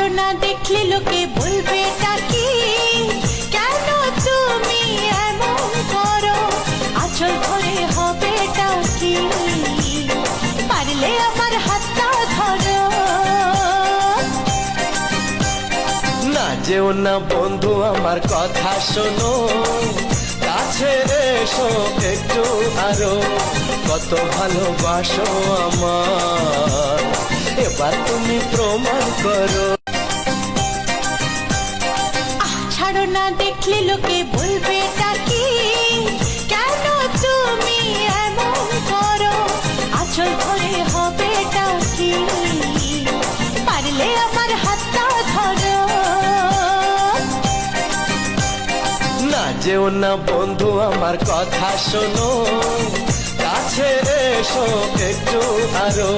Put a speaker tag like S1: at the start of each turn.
S1: ছাড়ো না, দেখলে লোকে বলবে কি, কেন তুমি এমন করো, আঁচল ধরে হবে কি, পারলে আমার হাতটা ধরো।
S2: না যেও না বন্ধু, আমার কথা শোনো, কাছে এসো একটু আরো, কত ভালোবাসো আমার, এবার তুমি প্রমাণ করো।
S1: ছাড়ো না, দেখলে লোকে বলবে কি, কেন তুমি এমন করো, আঁচল ধরে হবে কি, পারলে আমার হাতটা ধরো।
S2: না যেও না বন্ধু, আমার কথা শোনো, কাছে এসো একটু আরো,